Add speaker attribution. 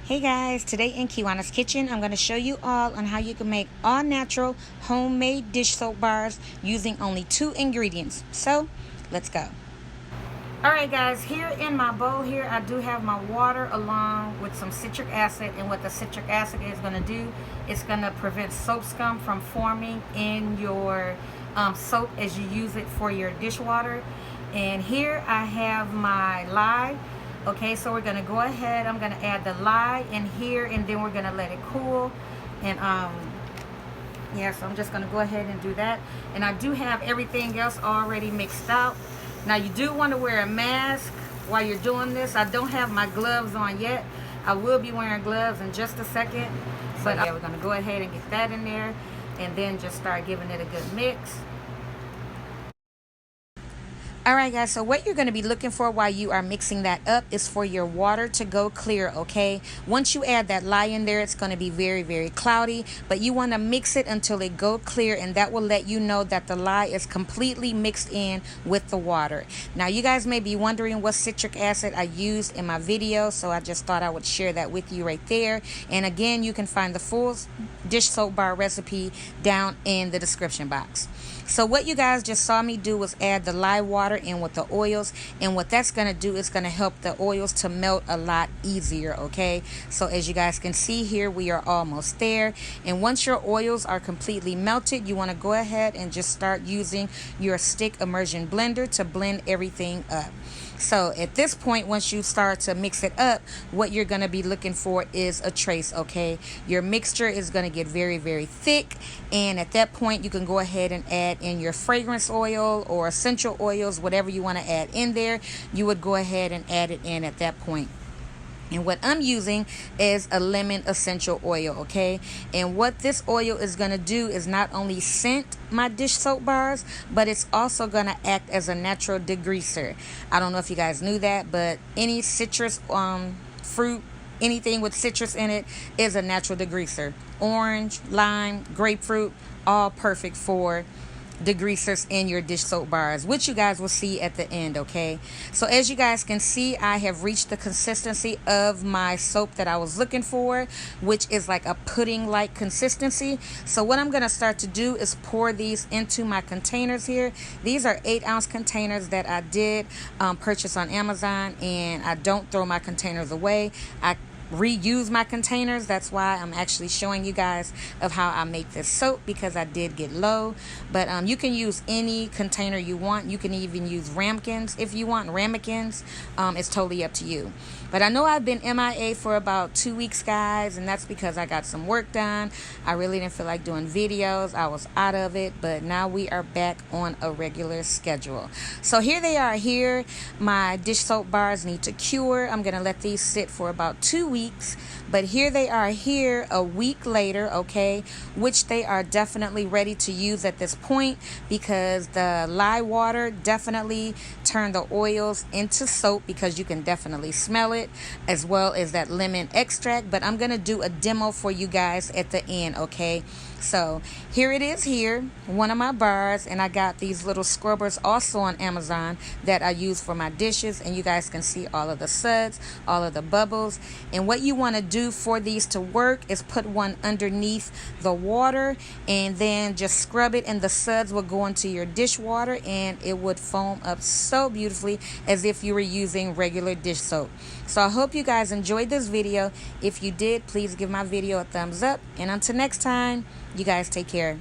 Speaker 1: Hey guys, today in Kiwanna's kitchen, I'm going to show you all on how you can make all natural homemade dish soap bars using only 2 ingredients. So, let's go. Alright guys, here in my bowl here, I do have my water along with some citric acid, and what the citric acid is going to do, it's going to prevent soap scum from forming in your soap as you use it for your dishwater. And here I have my lye. Okay, so we're going to go ahead, I'm going to add the lye in here, and then we're going to let it cool. And yeah, so I'm just going to go ahead and do that. And I do have everything else already mixed out. Now you do want to wear a mask while you're doing this. I don't have my gloves on yet. I will be wearing gloves in just a second. But yeah, we're going to go ahead and get that in there, and then just start giving it a good mix. Alright guys, so what you're going to be looking for while you are mixing that up is for your water to go clear, okay? Once you add that lye in there, it's going to be very, very cloudy, but you want to mix it until it go clear, and that will let you know that the lye is completely mixed in with the water. Now you guys may be wondering what citric acid I used in my video, so I just thought I would share that with you right there. And again, you can find the full dish soap bar recipe down in the description box. So what you guys just saw me do was add the lye water in with the oils, and what that's going to do is going to help the oils to melt a lot easier, okay? So as you guys can see here, we are almost there. And once your oils are completely melted, you want to go ahead and just start using your stick immersion blender to blend everything up. So at this point, once you start to mix it up, what you're going to be looking for is a trace, okay? Your mixture is going to get very, very thick, and at that point you can go ahead and add in your fragrance oil or essential oils, whatever you want to add in there. You would go ahead and add it in at that point. And what I'm using is a lemon essential oil, okay? And what this oil is going to do is not only scent my dish soap bars, but it's also going to act as a natural degreaser. I don't know if you guys knew that, but any citrus fruit, anything with citrus in it is a natural degreaser. Orange, lime, grapefruit, all perfect for degreasers in your dish soap bars, which you guys will see at the end, okay? So as you guys can see, I have reached the consistency of my soap that I was looking for, which is like a pudding like consistency. So what I'm going to start to do is pour these into my containers here. These are 8-ounce containers that I did purchase on Amazon, and I don't throw my containers away. I reuse my containers. That's why I'm actually showing you guys of how I make this soap, because I did get low. But you can use any container you want. You can even use ramekins if you want, ramekins. It's totally up to you. But I know I've been MIA for about 2 weeks, guys, and that's because I got some work done. I really didn't feel like doing videos. I was out of it, but now we are back on a regular schedule. So here they are here. My dish soap bars need to cure. I'm going to let these sit for about 2 weeks. But here they are here a week later, okay, which they are definitely ready to use at this point, because the lye water definitely turned the oils into soap, because you can definitely smell it, as well as that lemon extract. But I'm going to do a demo for you guys at the end, okay? So here it is here, one of my bars, and I got these little scrubbers also on Amazon that I use for my dishes, and you guys can see all of the suds, all of the bubbles. And what you want to do for these to work is put one underneath the water, and then just scrub it, and the suds will go into your dishwater, and it would foam up so beautifully as if you were using regular dish soap. So I hope you guys enjoyed this video. If you did, please give my video a thumbs up, and until next time, you guys take care.